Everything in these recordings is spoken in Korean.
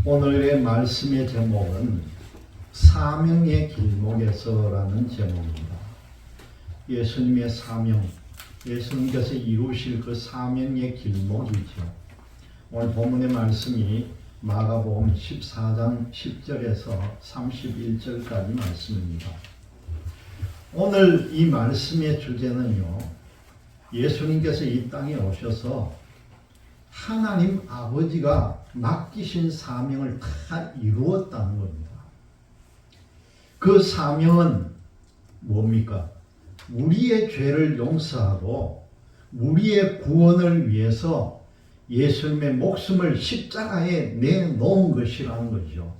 오늘의 말씀의 제목은 사명의 길목에서라는 제목입니다. 예수님의 사명, 예수님께서 이루실 그 사명의 길목이죠. 오늘 본문의 말씀이 마가복음 14장 10절에서 31절까지 말씀입니다. 오늘 이 말씀의 주제는요, 예수님께서 이 땅에 오셔서 하나님 아버지가 맡기신 사명을 다 이루었다는 겁니다. 그 사명은 뭡니까? 우리의 죄를 용서하고 우리의 구원을 위해서 예수님의 목숨을 십자가에 내놓은 것이라는 거죠.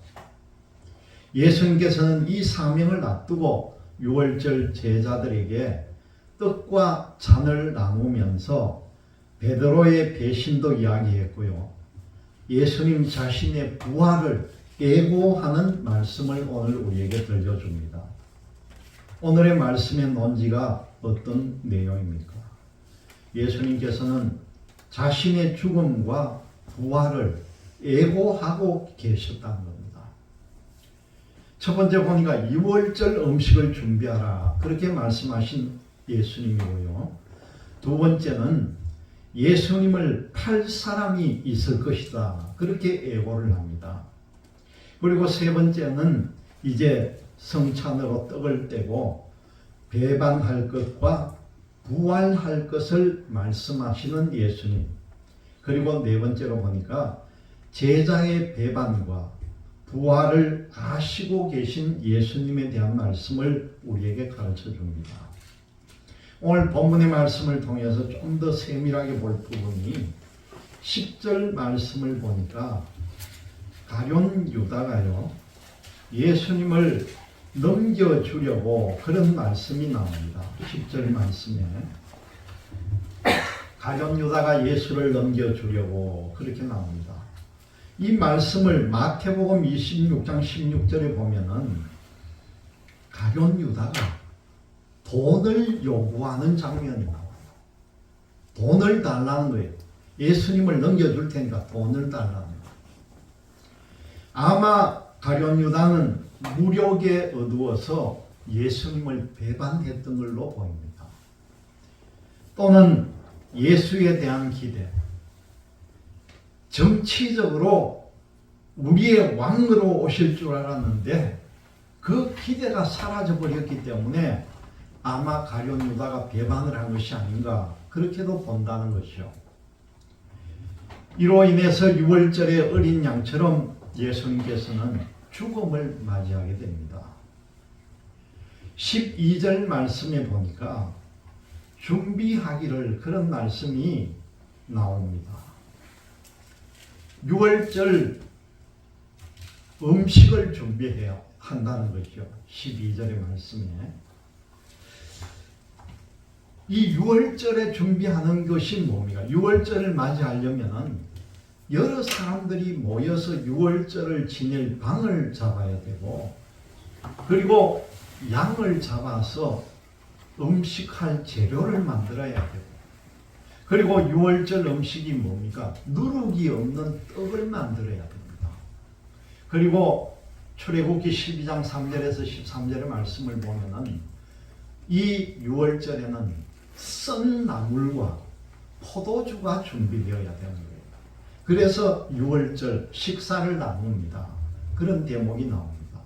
예수님께서는 이 사명을 앞두고 유월절 제자들에게 떡과 잔을 나누면서 베드로의 배신도 이야기했고요. 예수님 자신의 부활을 예고하는 말씀을 오늘 우리에게 들려줍니다. 오늘의 말씀의 논지가 어떤 내용입니까? 예수님께서는 자신의 죽음과 부활을 예고하고 계셨다는 겁니다. 첫 번째 보니까 유월절 음식을 준비하라 그렇게 말씀하신 예수님이고요. 두 번째는 예수님을 팔 사람이 있을 것이다 그렇게 예고를 합니다. 그리고 세 번째는 이제 성찬으로 떡을 떼고 배반할 것과 부활할 것을 말씀하시는 예수님. 그리고 네 번째로 보니까 제자의 배반과 부활을 아시고 계신 예수님에 대한 말씀을 우리에게 가르쳐 줍니다. 오늘 본문의 말씀을 통해서 좀 더 세밀하게 볼 부분이 10절 말씀을 보니까 가룟 유다가요, 예수님을 넘겨주려고 그런 말씀이 나옵니다. 10절 말씀에 가룟 유다가 예수를 넘겨주려고 그렇게 나옵니다. 이 말씀을 마태복음 26장 16절에 보면은 가룟 유다가 돈을 요구하는 장면이 나와요. 돈을 달라는 거예요. 예수님을 넘겨줄 테니까 돈을 달라는 거예요. 아마 가룟 유다는 무력에 어두워서 예수님을 배반했던 걸로 보입니다. 또는 예수에 대한 기대, 정치적으로 우리의 왕으로 오실 줄 알았는데 그 기대가 사라져 버렸기 때문에 아마 가룟 유다가 배반을 한 것이 아닌가 그렇게도 본다는 것이죠. 이로 인해서 유월절의 어린 양처럼 예수님께서는 죽음을 맞이하게 됩니다. 12절 말씀에 보니까 준비하기를 그런 말씀이 나옵니다. 유월절 음식을 준비해야 한다는 것이죠. 12절의 말씀에. 이 유월절에 준비하는 것이 뭡니까? 유월절을 맞이하려면 여러 사람들이 모여서 유월절을 지낼 방을 잡아야 되고, 그리고 양을 잡아서 음식할 재료를 만들어야 되고, 그리고 유월절 음식이 뭡니까? 누룩이 없는 떡을 만들어야 됩니다. 그리고 출애굽기 12장 3절에서 13절의 말씀을 보면은 이 유월절에는 썬 나물과 포도주가 준비되어야 되는 거예요. 그래서 유월절 식사를 나눕니다. 그런 대목이 나옵니다.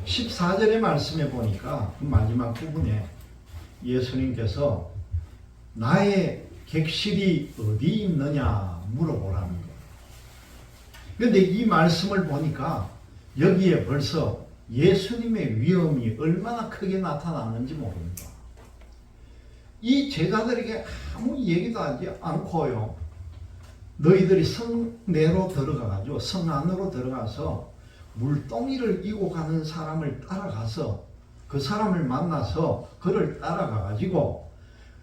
14절의 말씀에 보니까 그 마지막 부분에 예수님께서 나의 객실이 어디 있느냐 물어보라는 거예요. 그런데 이 말씀을 보니까 여기에 벌써 예수님의 위엄이 얼마나 크게 나타나는지 모릅니다. 이 제자들에게 아무 얘기도 하지 않고요, 너희들이 성내로 들어가가지고 성 안으로 들어가서 물동이를 이고 가는 사람을 따라가서 그 사람을 만나서 그를 따라가가지고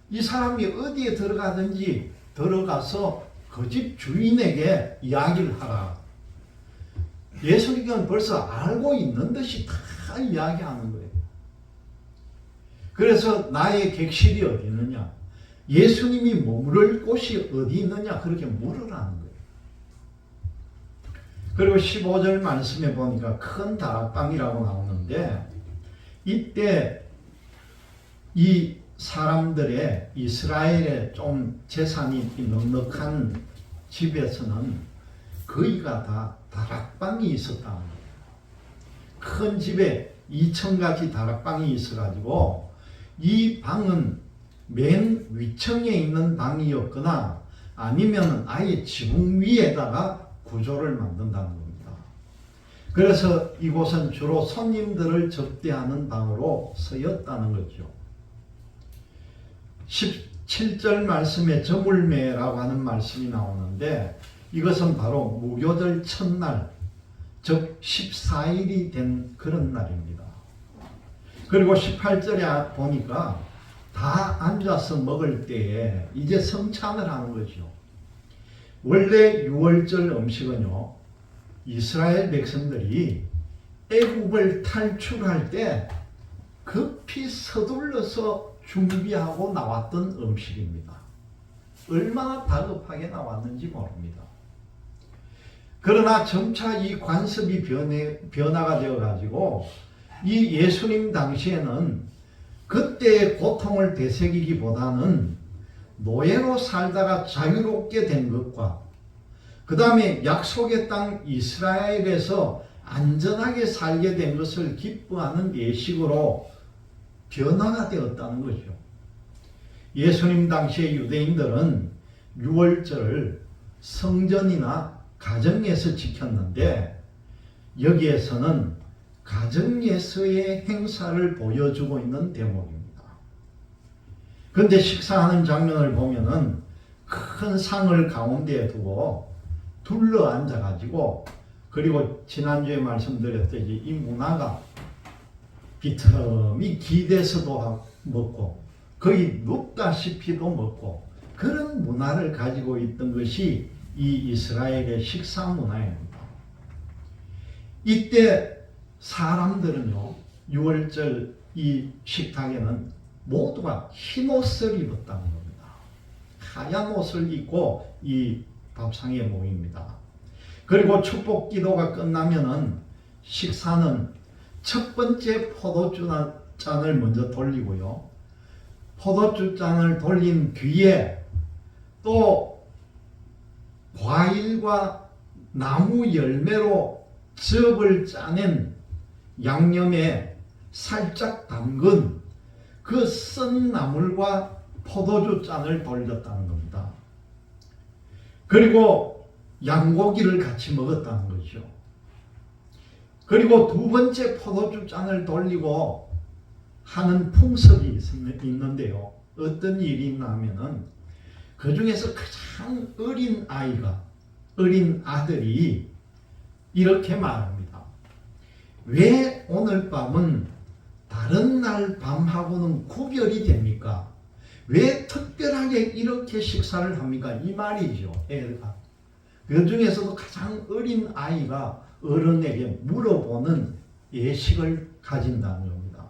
이 사람이 어디에 들어가든지 들어가서 그 집 주인에게 이야기를 하라. 예수님은 벌써 알고 있는 듯이 다 이야기하는 거예요. 그래서 나의 객실이 어디 있느냐, 예수님이 머무를 곳이 어디 있느냐 그렇게 물으라는 거예요. 그리고 15절 말씀에 보니까 큰 다락방이라고 나오는데, 이때 이 사람들의, 이스라엘의 좀 재산이 넉넉한 집에서는 거의가 다 다락방이 있었다는 거예요. 큰 집에 2층까지 다락방이 있어가지고 이 방은 맨 위층에 있는 방이었거나 아니면 아예 지붕 위에다가 구조를 만든다는 겁니다. 그래서 이곳은 주로 손님들을 접대하는 방으로 쓰였다는 거죠. 17절 말씀에 저물매라고 하는 말씀이 나오는데, 이것은 바로 무교절 첫날, 즉 14일이 된 그런 날입니다. 그리고 18절에 보니까 다 앉아서 먹을 때에 이제 성찬을 하는 거죠. 원래 6월절 음식은요, 이스라엘 백성들이 애굽을 탈출할 때 급히 서둘러서 준비하고 나왔던 음식입니다. 얼마나 다급하게 나왔는지 모릅니다. 그러나 점차 이 관습이 변화가 되어가지고 이 예수님 당시에는 그때의 고통을 되새기기보다는 노예로 살다가 자유롭게 된 것과 그 다음에 약속의 땅 이스라엘에서 안전하게 살게 된 것을 기뻐하는 예식으로 변화가 되었다는 거죠. 예수님 당시의 유대인들은 6월절을 성전이나 가정에서 지켰는데, 여기에서는 가정에서의 행사를 보여주고 있는 대목입니다. 그런데 식사하는 장면을 보면은 큰 상을 가운데에 두고 둘러 앉아가지고, 그리고 지난주에 말씀드렸듯이 이 문화가 비틀음이 기대서도 먹고 거의 눕다시피도 먹고 그런 문화를 가지고 있던 것이 이 이스라엘의 식사 문화입니다. 이때 사람들은요, 6월절 이 식탁에는 모두가 흰 옷을 입었다는 겁니다. 하얀 옷을 입고 이 밥상에 모입니다. 그리고 축복 기도가 끝나면은 식사는 첫 번째 포도주 잔을 먼저 돌리고요, 포도주 잔을 돌린 뒤에 또 과일과 나무 열매로 즙을 짜낸 양념에 살짝 담근 그 쓴 나물과 포도주 잔을 돌렸다는 겁니다. 그리고 양고기를 같이 먹었다는 거죠. 그리고 두 번째 포도주 잔을 돌리고 하는 풍습이 있는데요. 어떤 일이 있냐면은 그 중에서 가장 어린 아이가, 어린 아들이 이렇게 말합니다. 왜 오늘 밤은 다른 날 밤하고는 구별이 됩니까? 왜 특별하게 이렇게 식사를 합니까? 이 말이죠, 애가. 그 중에서도 가장 어린 아이가 어른에게 물어보는 예식을 가진다는 겁니다.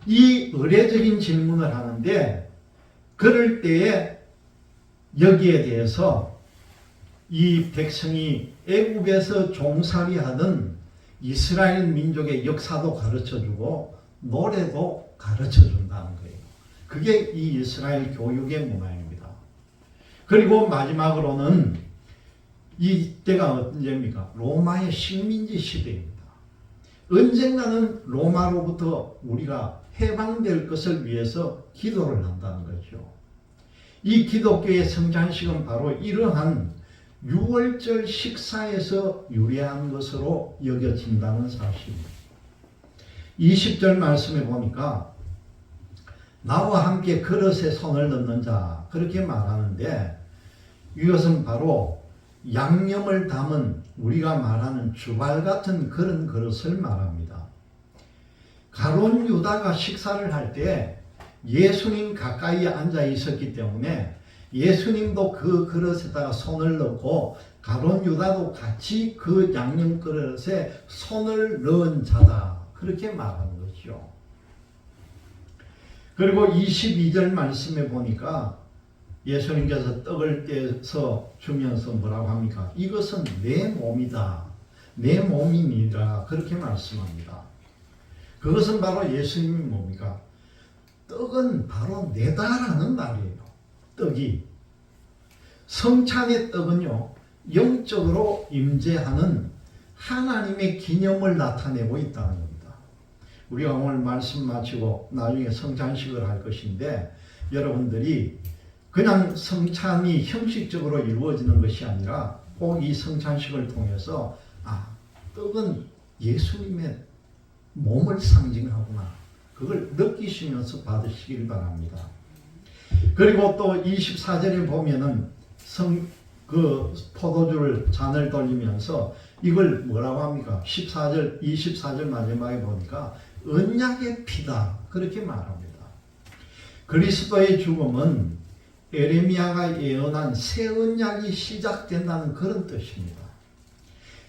이 의례적인 질문을 하는데, 그럴 때에 여기에 대해서 이 백성이 애굽에서 종살이하던 이스라엘 민족의 역사도 가르쳐주고 노래도 가르쳐준다는 거예요. 그게 이 이스라엘 교육의 문화입니다. 그리고 마지막으로는 이때가 언제입니까? 로마의 식민지 시대입니다. 언젠가는 로마로부터 우리가 해방될 것을 위해서 기도를 한다는 거죠. 이 기독교의 성찬식은 바로 이러한 6월절 식사에서 유래한 것으로 여겨진다는 사실입니다. 20절 말씀에 보니까 나와 함께 그릇에 손을 넣는 자, 그렇게 말하는데, 이것은 바로 양념을 담은 우리가 말하는 주발 같은 그런 그릇을 말합니다. 가룟 유다가 식사를 할 때 예수님 가까이 앉아 있었기 때문에 예수님도 그 그릇에다가 손을 넣고 가룟 유다도 같이 그 양념 그릇에 손을 넣은 자다, 그렇게 말하는 거죠. 그리고 22절 말씀에 보니까 예수님께서 떡을 떼서 주면서 뭐라고 합니까? 이것은 내 몸이다. 내 몸이니라. 그렇게 말씀합니다. 그것은 바로 예수님의 몸이가 떡은 바로 내다라는 말이에요. 떡이. 성찬의 떡은요, 영적으로 임재하는 하나님의 기념을 나타내고 있다는 겁니다. 우리가 오늘 말씀 마치고 나중에 성찬식을 할 것인데, 여러분들이 그냥 성찬이 형식적으로 이루어지는 것이 아니라 꼭 이 성찬식을 통해서 떡은 예수님의 몸을 상징하구나, 그걸 느끼시면서 받으시길 바랍니다. 그리고 또 24절에 보면은 포도주를 잔을 돌리면서 이걸 뭐라고 합니까? 24절 마지막에 보니까 언약의 피다, 그렇게 말합니다. 그리스도의 죽음은 에레미야가 예언한 새 언약이 시작된다는 그런 뜻입니다.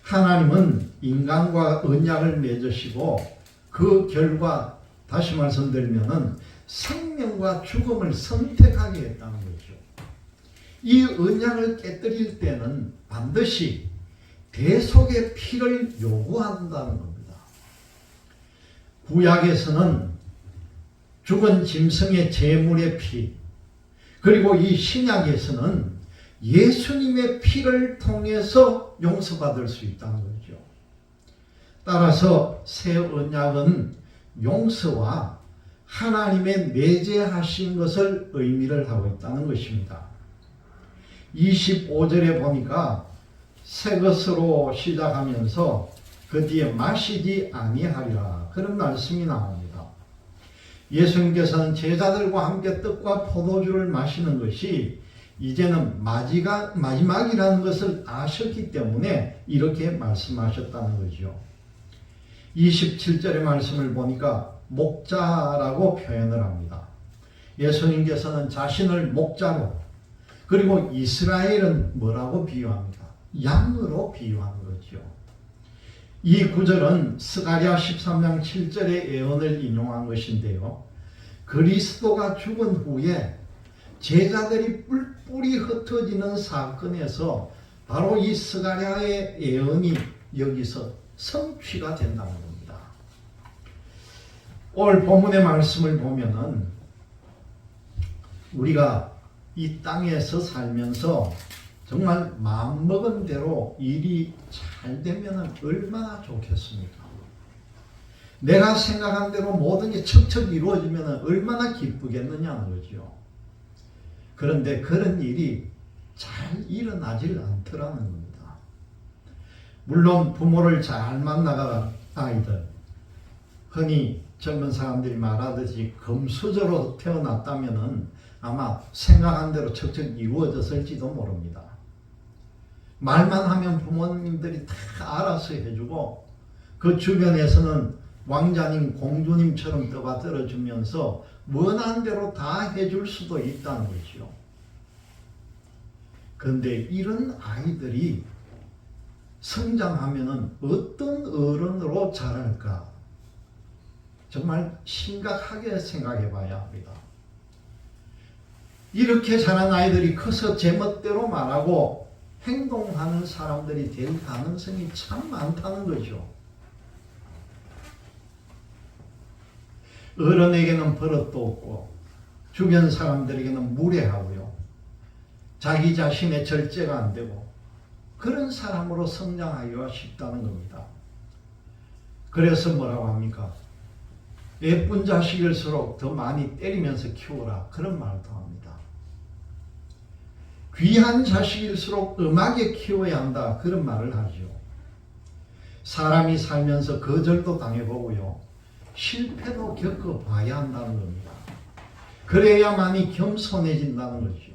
하나님은 인간과 언약을 맺으시고 그 결과, 다시 말씀드리면은 생명과 죽음을 선택하게 했다는 거죠. 이 언약을 깨뜨릴 때는 반드시 대속의 피를 요구한다는 겁니다. 구약에서는 죽은 짐승의 제물의 피, 그리고 이 신약에서는 예수님의 피를 통해서 용서받을 수 있다는 거죠. 따라서 새 언약은 용서와 하나님의 내재하신 것을 의미를 하고 있다는 것입니다. 25절에 보니까 새 것으로 시작하면서 그 뒤에 마시지 아니하리라, 그런 말씀이 나옵니다. 예수님께서는 제자들과 함께 떡과 포도주를 마시는 것이 이제는 마지막이라는 것을 아셨기 때문에 이렇게 말씀하셨다는 거죠. 27절의 말씀을 보니까 목자라고 표현을 합니다. 예수님께서는 자신을 목자로, 그리고 이스라엘은 뭐라고 비유합니까? 양으로 비유하는 거죠. 이 구절은 스가랴 13장 7절의 예언을 인용한 것인데요, 그리스도가 죽은 후에 제자들이 뿔뿔이 흩어지는 사건에서 바로 이 스가랴의 예언이 여기서 성취가 된다는 겁니다. 오늘 본문의 말씀을 보면은 우리가 이 땅에서 살면서 정말 마음먹은 대로 일이 잘 되면 얼마나 좋겠습니까? 내가 생각한 대로 모든 게 척척 이루어지면 얼마나 기쁘겠느냐는 거죠. 그런데 그런 일이 잘 일어나질 않더라는 겁니다. 물론 부모를 잘 만나가 아이들, 흔히 젊은 사람들이 말하듯이 금수저로 태어났다면은 아마 생각한 대로 척척 이루어졌을지도 모릅니다. 말만 하면 부모님들이 다 알아서 해주고 그 주변에서는 왕자님, 공주님처럼 떠받들어주면서 원하는 대로 다 해줄 수도 있다는 거죠. 그런데 이런 아이들이 성장하면은 어떤 어른으로 자랄까? 정말 심각하게 생각해 봐야 합니다. 이렇게 자란 아이들이 커서 제멋대로 말하고 행동하는 사람들이 될 가능성이 참 많다는 거죠. 어른에게는 버릇도 없고 주변 사람들에게는 무례하고요, 자기 자신의 절제가 안 되고 그런 사람으로 성장하기가 쉽다는 겁니다. 그래서 뭐라고 합니까? 예쁜 자식일수록 더 많이 때리면서 키워라, 그런 말도 합니다. 귀한 자식일수록 음하게 키워야 한다, 그런 말을 하죠. 사람이 살면서 거절도 당해보고요, 실패도 겪어봐야 한다는 겁니다. 그래야만이 겸손해진다는 거죠.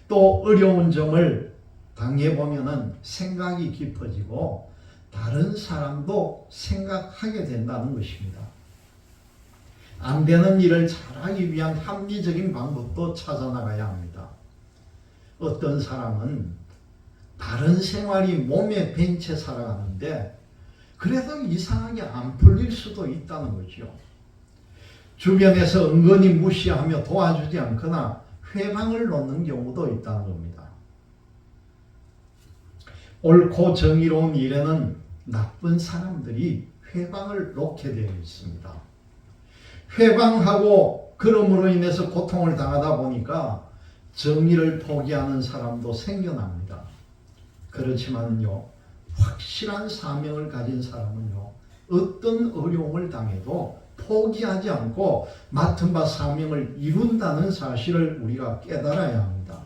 또 어려운 점을 당해보면은 생각이 깊어지고 다른 사람도 생각하게 된다는 것입니다. 안 되는 일을 잘하기 위한 합리적인 방법도 찾아나가야 합니다. 어떤 사람은 다른 생활이 몸에 밴 채 살아가는데 그래도 이상하게 안 풀릴 수도 있다는 거죠. 주변에서 은근히 무시하며 도와주지 않거나 회방을 놓는 경우도 있다는 겁니다. 옳고 정의로운 일에는 나쁜 사람들이 회방을 놓게 되어 있습니다. 회방하고 그럼으로 인해서 고통을 당하다 보니까 정의를 포기하는 사람도 생겨납니다. 그렇지만요, 확실한 사명을 가진 사람은요, 어떤 어려움을 당해도 포기하지 않고 맡은 바 사명을 이룬다는 사실을 우리가 깨달아야 합니다.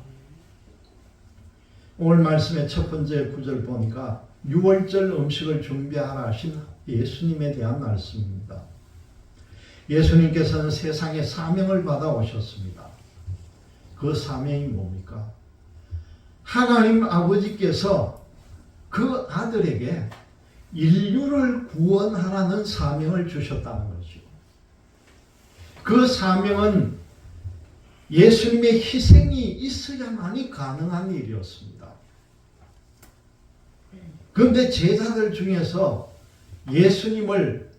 오늘 말씀의 첫 번째 구절 보니까 6월절 음식을 준비하라 하신 예수님에 대한 말씀입니다. 예수님께서는 세상에 사명을 받아 오셨습니다. 그 사명이 뭡니까? 하나님 아버지께서 그 아들에게 인류를 구원하라는 사명을 주셨다는 거죠. 그 사명은 예수님의 희생이 있어야만이 가능한 일이었습니다. 그런데 제자들 중에서 예수님을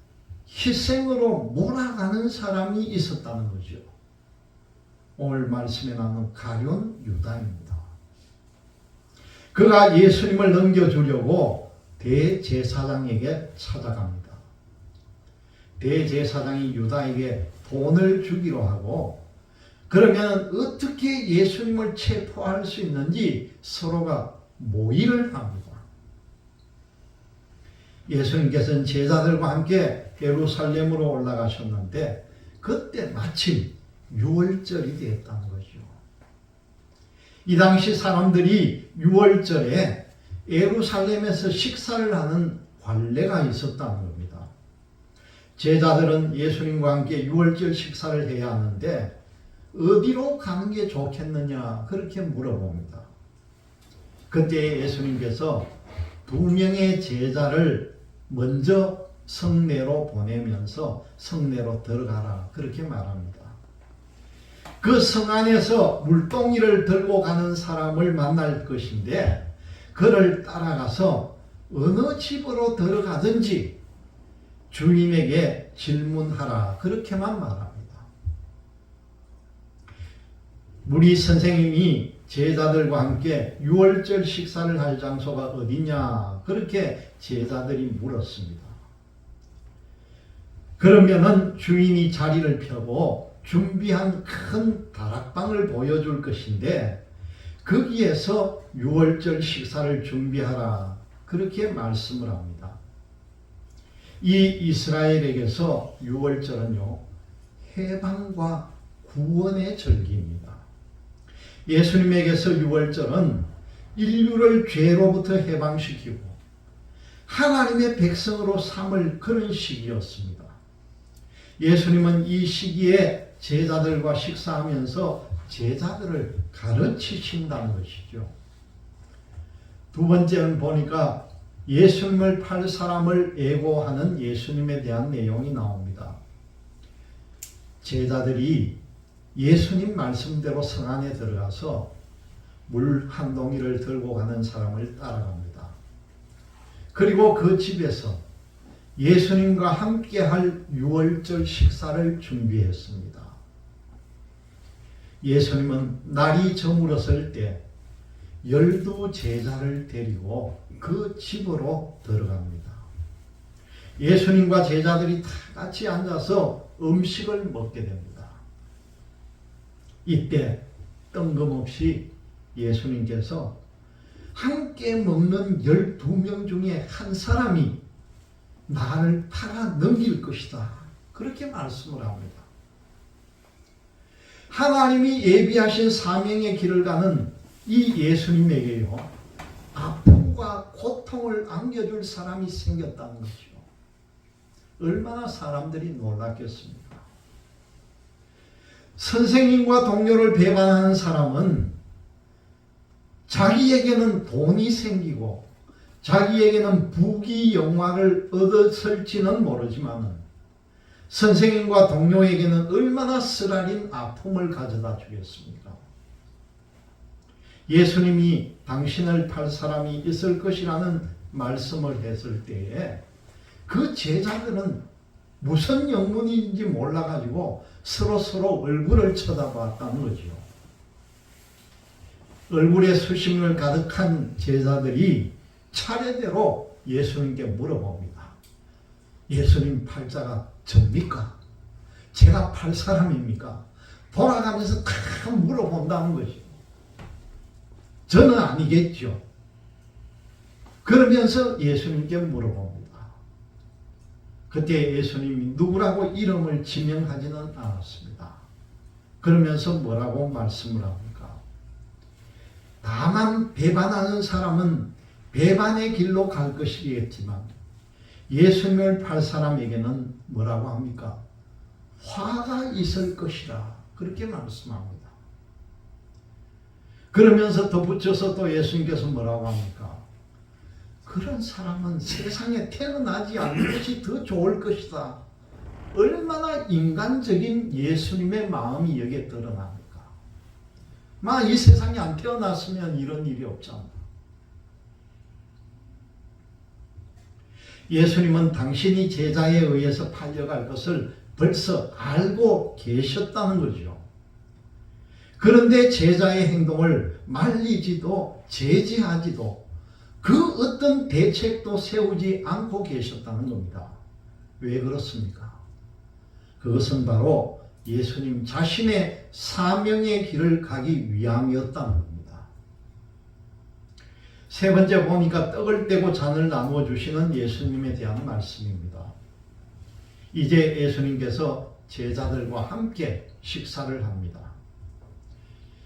희생으로 몰아가는 사람이 있었다는 거죠. 오늘 말씀에 나오는 가룟 유다입니다. 그가 예수님을 넘겨주려고 대제사장에게 찾아갑니다. 대제사장이 유다에게 돈을 주기로 하고, 그러면 어떻게 예수님을 체포할 수 있는지 서로가 모의를 합니다. 예수님께서는 제자들과 함께 예루살렘으로 올라가셨는데 그때 마침 6월절이 되었다는 거죠. 이 당시 사람들이 6월절에 예루살렘에서 식사를 하는 관례가 있었다는 겁니다. 제자들은 예수님과 함께 6월절 식사를 해야 하는데 어디로 가는 게 좋겠느냐 그렇게 물어봅니다. 그때 예수님께서 2명의 제자를 먼저 성내로 보내면서 성내로 들어가라 그렇게 말합니다. 그 성 안에서 물동이를 들고 가는 사람을 만날 것인데 그를 따라가서 어느 집으로 들어가든지 주인에게 질문하라 그렇게만 말합니다. 우리 선생님이 제자들과 함께 6월절 식사를 할 장소가 어디냐 그렇게 제자들이 물었습니다. 그러면은 주인이 자리를 펴고 준비한 큰 다락방을 보여줄 것인데 거기에서 6월절 식사를 준비하라 그렇게 말씀을 합니다. 이 이스라엘에게서 6월절은요 해방과 구원의 절기입니다. 예수님에게서 6월절은 인류를 죄로부터 해방시키고 하나님의 백성으로 삼을 그런 시기였습니다. 예수님은 이 시기에 제자들과 식사하면서 제자들을 가르치신다는 것이죠. 두 번째는 보니까 예수님을 팔 사람을 애고하는 예수님에 대한 내용이 나옵니다. 제자들이 예수님 말씀대로 성 안에 들어가서 물 한 동이를 들고 가는 사람을 따라갑니다. 그리고 그 집에서 예수님과 함께 할 6월절 식사를 준비했습니다. 예수님은 날이 저물었을 때 12제자를 데리고 그 집으로 들어갑니다. 예수님과 제자들이 다 같이 앉아서 음식을 먹게 됩니다. 이때 뜬금없이 예수님께서 함께 먹는 12명 중에 한 사람이 나를 팔아 넘길 것이다 그렇게 말씀을 합니다. 하나님이 예비하신 사명의 길을 가는 이 예수님에게요 아픔과 고통을 안겨줄 사람이 생겼다는 것이죠. 얼마나 사람들이 놀랐겠습니까? 선생님과 동료를 배반하는 사람은 자기에게는 돈이 생기고 자기에게는 부귀 영화를 얻었을지는 모르지만 선생님과 동료에게는 얼마나 쓰라린 아픔을 가져다 주겠습니까? 예수님이 당신을 팔 사람이 있을 것이라는 말씀을 했을 때에 그 제자들은 무슨 영문인지 몰라가지고 서로 얼굴을 쳐다봤다는 거죠. 얼굴에 수심을 가득한 제자들이 차례대로 예수님께 물어봅니다. 예수님 팔자가 접니까? 제가 팔 사람입니까? 돌아가면서 다 물어본다는 것이죠. 저는 아니겠죠. 그러면서 예수님께 물어봅니다. 그때 예수님이 누구라고 이름을 지명하지는 않았습니다. 그러면서 뭐라고 말씀을 합니까? 다만 배반하는 사람은 배반의 길로 갈 것이겠지만 예수님을 팔 사람에게는 뭐라고 합니까? 화가 있을 것이라 그렇게 말씀합니다. 그러면서 덧붙여서 또 예수님께서 뭐라고 합니까? 그런 사람은 세상에 태어나지 않는 것이 더 좋을 것이다. 얼마나 인간적인 예수님의 마음이 여기에 드러납니까? 이 세상에 안 태어났으면 이런 일이 없잖아. 예수님은 당신이 제자에 의해서 팔려갈 것을 벌써 알고 계셨다는 거죠. 그런데 제자의 행동을 말리지도 제지하지도 그 어떤 대책도 세우지 않고 계셨다는 겁니다. 왜 그렇습니까? 그것은 바로 예수님 자신의 사명의 길을 가기 위함이었다는 겁니다. 세 번째 보니까 떡을 떼고 잔을 나누어 주시는 예수님에 대한 말씀입니다. 이제 예수님께서 제자들과 함께 식사를 합니다.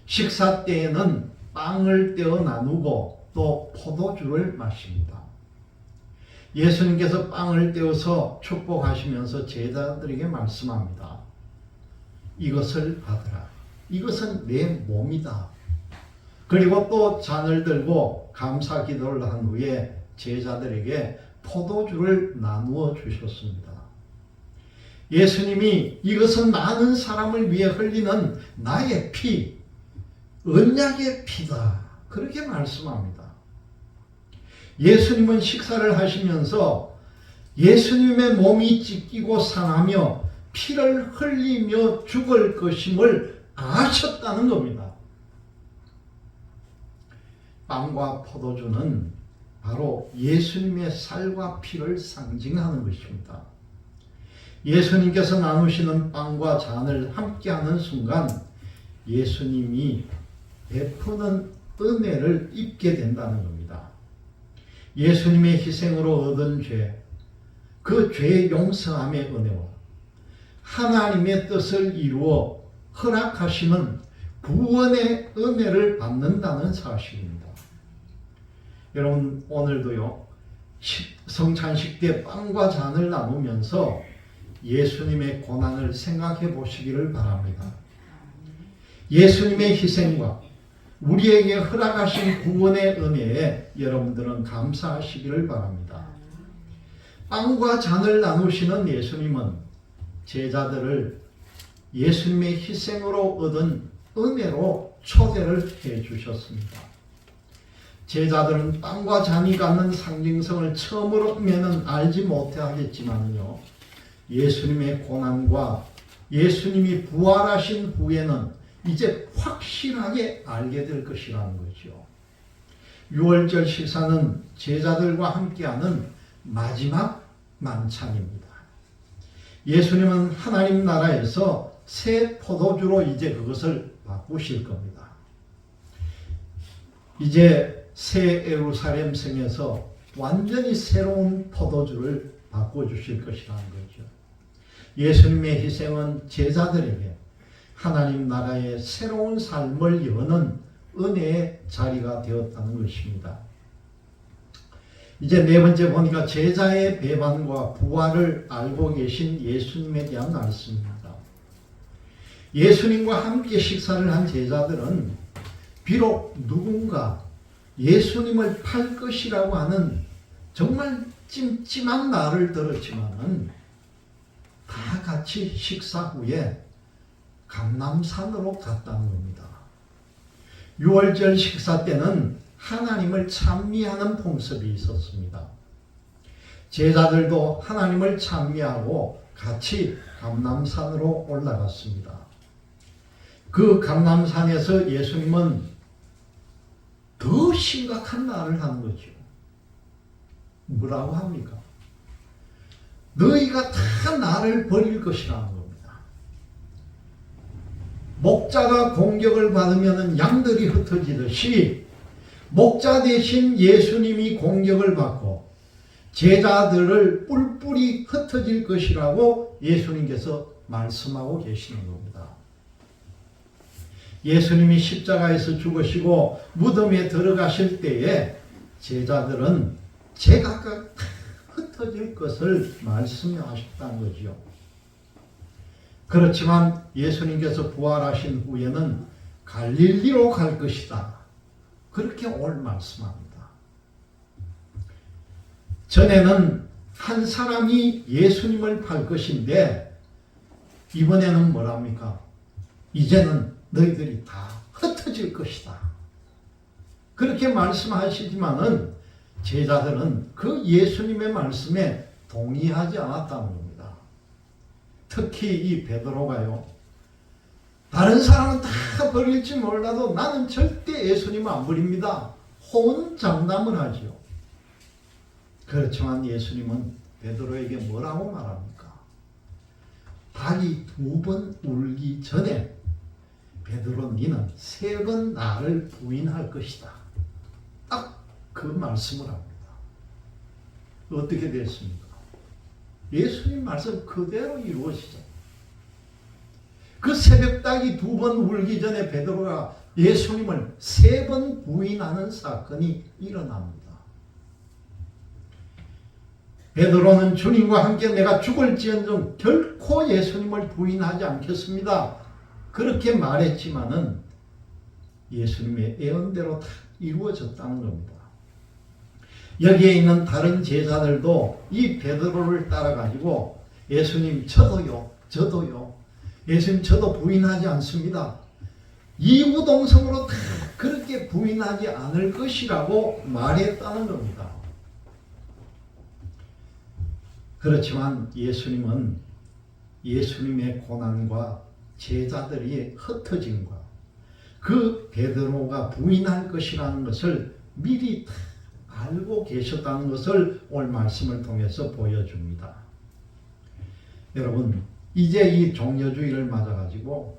식사 때에는 빵을 떼어 나누고 또 포도주를 마십니다. 예수님께서 빵을 떼어서 축복하시면서 제자들에게 말씀합니다. 이것을 받으라. 이것은 내 몸이다. 그리고 또 잔을 들고 감사 기도를 한 후에 제자들에게 포도주를 나누어 주셨습니다. 예수님이 이것은 많은 사람을 위해 흘리는 나의 피, 언약의 피다. 그렇게 말씀합니다. 예수님은 식사를 하시면서 예수님의 몸이 찢기고 상하며 피를 흘리며 죽을 것임을 아셨다는 겁니다. 빵과 포도주는 바로 예수님의 살과 피를 상징하는 것입니다. 예수님께서 나누시는 빵과 잔을 함께하는 순간 예수님이 베푸는 은혜를 입게 된다는 겁니다. 예수님의 희생으로 얻은 죄, 그 죄 용서함의 은혜와 하나님의 뜻을 이루어 허락하시는 구원의 은혜를 받는다는 사실입니다. 여러분, 오늘도요, 성찬식 때 빵과 잔을 나누면서 예수님의 고난을 생각해 보시기를 바랍니다. 예수님의 희생과 우리에게 허락하신 구원의 은혜에 여러분들은 감사하시기를 바랍니다. 빵과 잔을 나누시는 예수님은 제자들을 예수님의 희생으로 얻은 은혜로 초대를 해 주셨습니다. 제자들은 빵과 잔이 갖는 상징성을 처음으로면은 알지 못하겠지만요, 예수님의 고난과 예수님이 부활하신 후에는 이제 확실하게 알게 될 것이라는 거죠. 유월절 식사는 제자들과 함께하는 마지막 만찬입니다. 예수님은 하나님 나라에서 새 포도주로 이제 그것을 바꾸실 겁니다. 이제 새 예루살렘 성에서 완전히 새로운 포도주를 바꿔주실 것이라는 거죠. 예수님의 희생은 제자들에게 하나님 나라의 새로운 삶을 여는 은혜의 자리가 되었다는 것입니다. 이제 네 번째 보니까 제자의 배반과 부활을 알고 계신 예수님에 대한 말씀입니다. 예수님과 함께 식사를 한 제자들은 비록 누군가 예수님을 팔 것이라고 하는 정말 찜찜한 말을 들었지만은 다 같이 식사 후에 감람산으로 갔다는 겁니다. 유월절 식사 때는 하나님을 찬미하는 풍습이 있었습니다. 제자들도 하나님을 찬미하고 같이 감람산으로 올라갔습니다. 그 감람산에서 예수님은 더 심각한 말을 하는 거죠. 뭐라고 합니까? 너희가 다 나를 버릴 것이라는 겁니다. 목자가 공격을 받으면 양들이 흩어지듯이 목자 대신 예수님이 공격을 받고 제자들을 뿔뿔이 흩어질 것이라고 예수님께서 말씀하고 계시는 겁니다. 예수님이 십자가에서 죽으시고 무덤에 들어가실 때에 제자들은 제각각 흩어질 것을 말씀하셨다는 거지요. 그렇지만 예수님께서 부활하신 후에는 갈릴리로 갈 것이다. 그렇게 오늘 말씀합니다. 전에는 한 사람이 예수님을 팔 것인데 이번에는 뭐랍니까? 이제는 너희들이 다 흩어질 것이다. 그렇게 말씀하시지만은 제자들은 그 예수님의 말씀에 동의하지 않았다는 겁니다. 특히 이 베드로가요. 다른 사람은 다 버릴지 몰라도 나는 절대 예수님을 안 버립니다. 호언장담을 하지요. 그렇지만 예수님은 베드로에게 뭐라고 말합니까? 닭이 2번 울기 전에 베드로 너는 3번 나를 부인할 것이다. 딱 그 말씀을 합니다. 어떻게 됐습니까? 예수님 말씀 그대로 이루어지죠. 그 새벽닭이 2번 울기 전에 베드로가 예수님을 3번 부인하는 사건이 일어납니다. 베드로는 주님과 함께 내가 죽을지언정 결코 예수님을 부인하지 않겠습니다. 그렇게 말했지만은 예수님의 예언대로 다 이루어졌다는 겁니다. 여기에 있는 다른 제자들도 이 베드로를 따라가지고 예수님 저도요. 예수님 저도 부인하지 않습니다. 이구동성으로 다 그렇게 부인하지 않을 것이라고 말했다는 겁니다. 그렇지만 예수님은 예수님의 고난과 제자들이 흩어짐과 그 베드로가 부인할 것이라는 것을 미리 다 알고 계셨다는 것을 오늘 말씀을 통해서 보여줍니다. 여러분, 이제 이 종려주의를 맞아가지고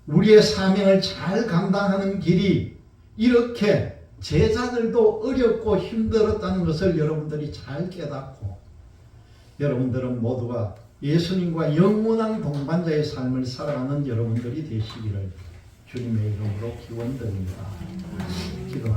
우리의 사명을 잘 감당하는 길이 이렇게 제자들도 어렵고 힘들었다는 것을 여러분들이 잘 깨닫고 여러분들은 모두가 예수님과 영원한 동반자의 삶을 살아가는 여러분들이 되시기를 주님의 이름으로 기원드립니다. 기도합니다.